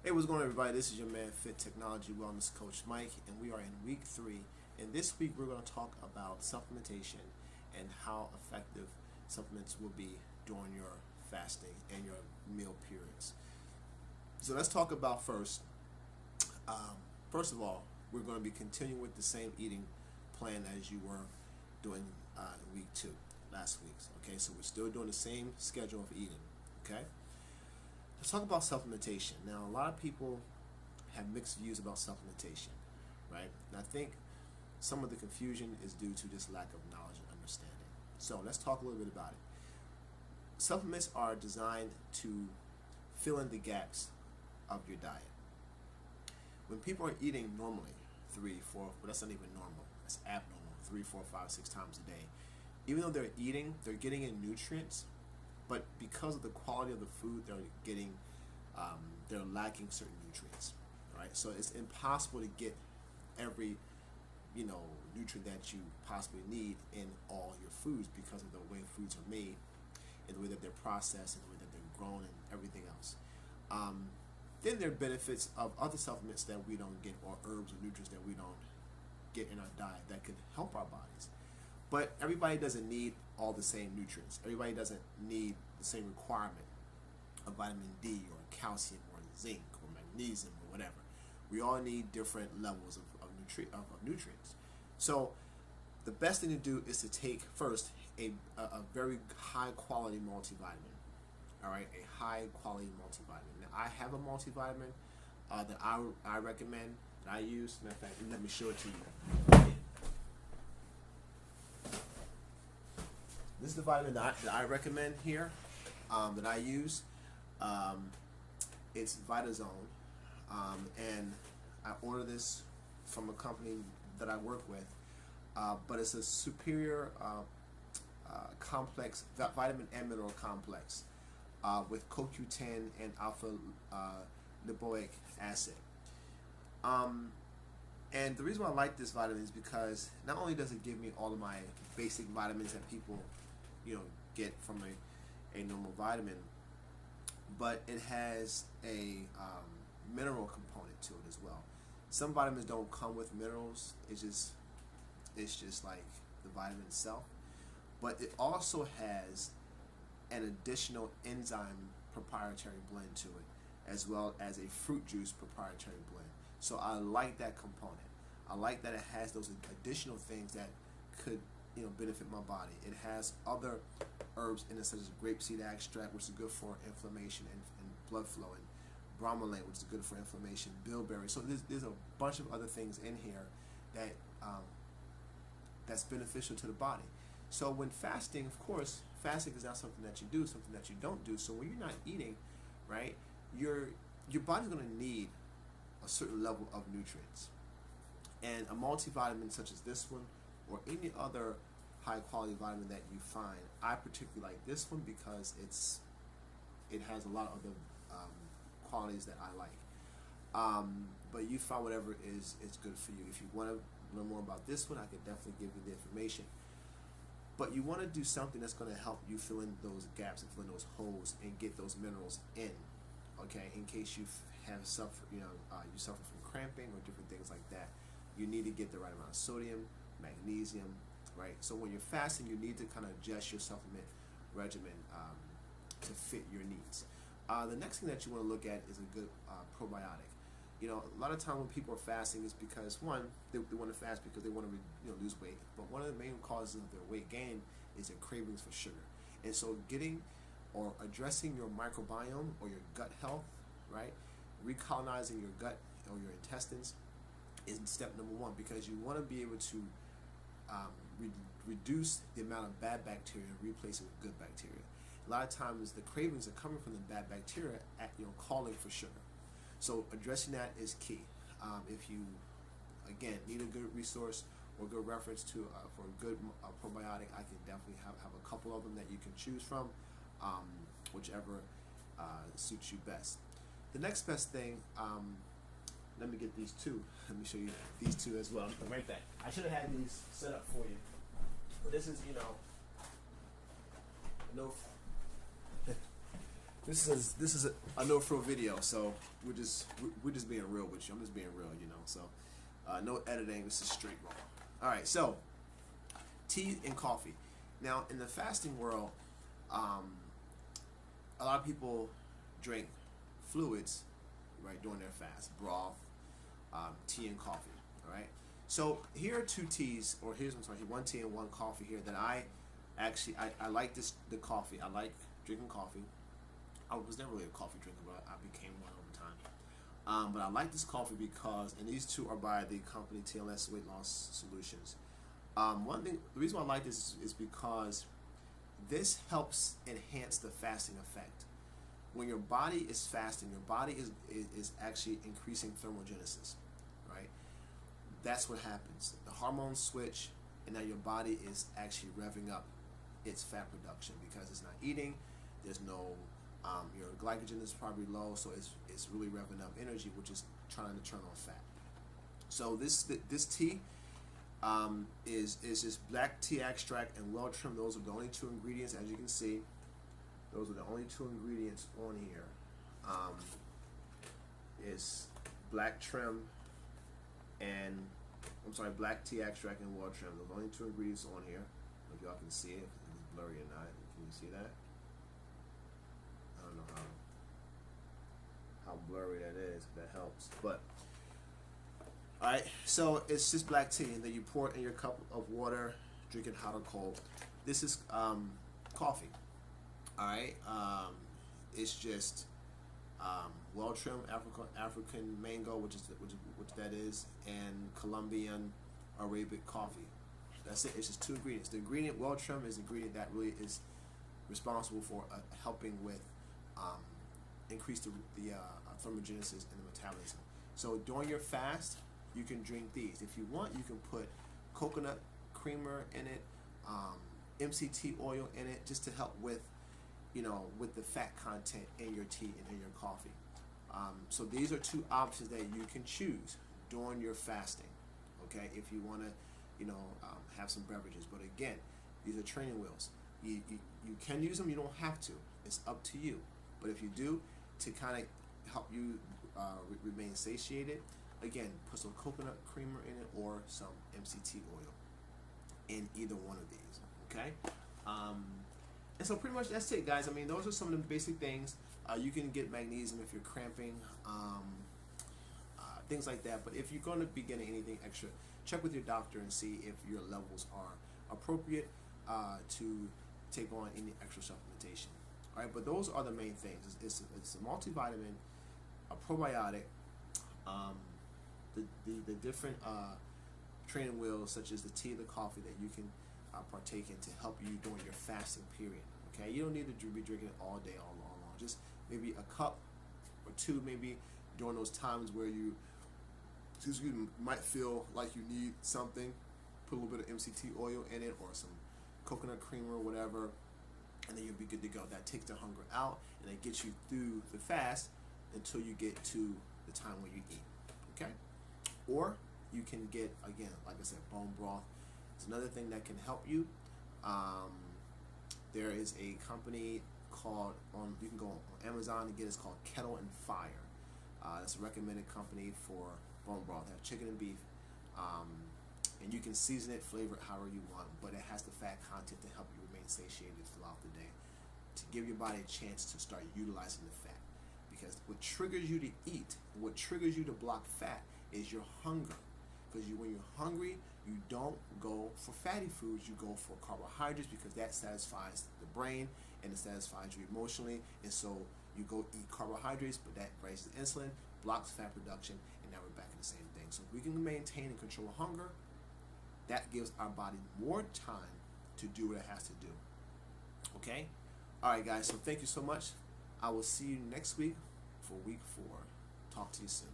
Hey, what's going on, everybody? This is your man, Fitt Technology Wellness Coach Mike, and we are in week 3. And this week, we're going to talk about supplementation and how effective supplements will be during your fasting and your meal periods. So let's talk about first of all, we're going to be continuing with the same eating plan as you were doing week 2, last week. Okay, so we're still doing the same schedule of eating. Okay. Let's talk about supplementation. Now, a lot of people have mixed views about supplementation, right? And I think some of the confusion is due to just lack of knowledge and understanding. So let's talk a little bit about it. Supplements are designed to fill in the gaps of your diet. When people are eating normally, 3, 4, well, that's not even normal, that's abnormal, 3, 4, 5, 6 times a day. Even though they're eating, they're getting in nutrients, but because of the quality of the food they're getting, they're lacking certain nutrients. Right, so it's impossible to get every nutrient that you possibly need in all your foods because of the way foods are made, and the way that they're processed, and the way that they're grown, and everything else. Then there are benefits of other supplements that we don't get, or herbs or nutrients that we don't get in our diet that could help our bodies. But everybody doesn't need all the same nutrients. Everybody doesn't need the same requirement of vitamin D or calcium or zinc or magnesium or whatever. We all need different levels of nutrients. So the best thing to do is to take first a very high quality multivitamin. All right, a high quality multivitamin. Now, I have a multivitamin that I recommend, that I use. Matter of fact, let me show it to you. This is the vitamin that I recommend here, that I use. It's Vitazone, and I order this from a company that I work with, but it's a superior complex, vitamin and mineral complex, with CoQ10 and alpha lipoic acid. And the reason why I like this vitamin is because not only does it give me all of my basic vitamins that people get from a normal vitamin, but it has a mineral component to it as well. Some vitamins don't come with minerals. It's just like the vitamin itself, but it also has an additional enzyme proprietary blend to it, as well as a fruit juice proprietary blend. So I like that component. I like that it has those additional things that could benefit my body. It has other herbs in it, such as grapeseed extract, which is good for inflammation and blood flow, and bromelain, which is good for inflammation, bilberry. So there's a bunch of other things in here that that's beneficial to the body. So when fasting, of course, fasting is not something that you do, something that you don't do. So when you're not eating, right, your body's going to need a certain level of nutrients. And a multivitamin such as this one, or any other high quality vitamin that you find, I particularly like this one because it has a lot of the qualities that I like. But you find whatever is good for you. If you want to learn more about this one, I could definitely give you the information. But you want to do something that's going to help you fill in those gaps and fill in those holes and get those minerals in. Okay, in case you have you suffer from cramping or different things like that, you need to get the right amount of sodium, magnesium, right? So when you're fasting, you need to kind of adjust your supplement regimen to fit your needs. The next thing that you want to look at is a good probiotic. A lot of time when people are fasting is because, one, they want to fast because they want to lose weight, but one of the main causes of their weight gain is their cravings for sugar. And so getting or addressing your microbiome or your gut health, right, recolonizing your gut or your intestines is step number 1, because you want to be able to reduce the amount of bad bacteria and replace it with good bacteria. A lot of times the cravings are coming from the bad bacteria calling for sugar. So addressing that is key. If you, again, need a good resource or good reference for a good probiotic, I can definitely have a couple of them that you can choose from, whichever suits you best. The next best thing, let me get these two. Let me show you these two as well. I'm right back. I should have had these set up for you. But this is, no this is a no frill video, so we're just being real with you. I'm just being real, you know. So no editing. This is straight raw. All right, so tea and coffee. Now in the fasting world, a lot of people drink fluids, right, during their fast: broth, tea, and coffee. All right. So here are two teas, or here's one tea and one coffee here that I like the coffee. I like drinking coffee. I was never really a coffee drinker, but I became one over time. But I like this coffee because, and these two are by the company TLS Weight Loss Solutions. The reason why I like this is because this helps enhance the fasting effect. When your body is fasting, your body is actually increasing thermogenesis, right? That's what happens. The hormones switch, and now your body is actually revving up its fat production because it's not eating. There's no your glycogen is probably low, so it's really revving up energy, which is trying to turn on fat. So this tea is just black tea extract and well trimmed. Those are the only two ingredients, as you can see. Those are the only two ingredients on here. Is black trim and black tea extract and well trim. Those are the only two ingredients on here. If y'all can see it, if it's blurry or not. Can you see that? I don't know how blurry that is, if that helps. But alright, so it's just black tea, and then you pour it in your cup of water, drink it hot or cold. This is coffee. Alright, it's just well trimmed African mango, which that is, and Colombian Arabic coffee. That's it. It's just two ingredients. The ingredient well trimmed is the ingredient that really is responsible for helping with increase the thermogenesis and the metabolism. So during your fast, you can drink these. If you want, you can put coconut creamer in it, MCT oil in it, just to help with, with the fat content in your tea and in your coffee. So these are two options that you can choose during your fasting. Okay, if you want to, have some beverages. But again, these are training wheels. You can use them. You don't have to. It's up to you. But if you do, to kind of help you remain satiated, again, put some coconut creamer in it or some MCT oil in either one of these. Okay. And so pretty much that's it, guys. I mean, those are some of the basic things. You can get magnesium if you're cramping, things like that. But if you're going to be getting anything extra, check with your doctor and see if your levels are appropriate to take on any extra supplementation. All right, but those are the main things. It's a multivitamin, a probiotic, the different training wheels such as the tea, the coffee that you can partake in to help you during your fasting period. Okay, you don't need to be drinking it all day, all long. Just maybe a cup or two, maybe during those times where you might feel like you need something. Put a little bit of MCT oil in it or some coconut creamer or whatever, and then you'll be good to go. That takes the hunger out and it gets you through the fast until you get to the time when you eat. Okay, or you can get, again, like I said, bone broth. It's another thing that can help you. There is a company called, you can go on Amazon and get it. It's called Kettle and Fire. That's a recommended company for bone broth. They have chicken and beef, and you can season it, flavor it however you want, but it has the fat content to help you remain satiated throughout the day, to give your body a chance to start utilizing the fat. Because what triggers you to eat, what triggers you to block fat, is your hunger. Because when you're hungry, you don't go for fatty foods, you go for carbohydrates, because that satisfies the brain and it satisfies you emotionally. And so you go eat carbohydrates, but that raises insulin, blocks fat production, and now we're back in the same thing. So if we can maintain and control hunger, that gives our body more time to do what it has to do. Okay? All right, guys, so thank you so much. I will see you next week for week 4. Talk to you soon.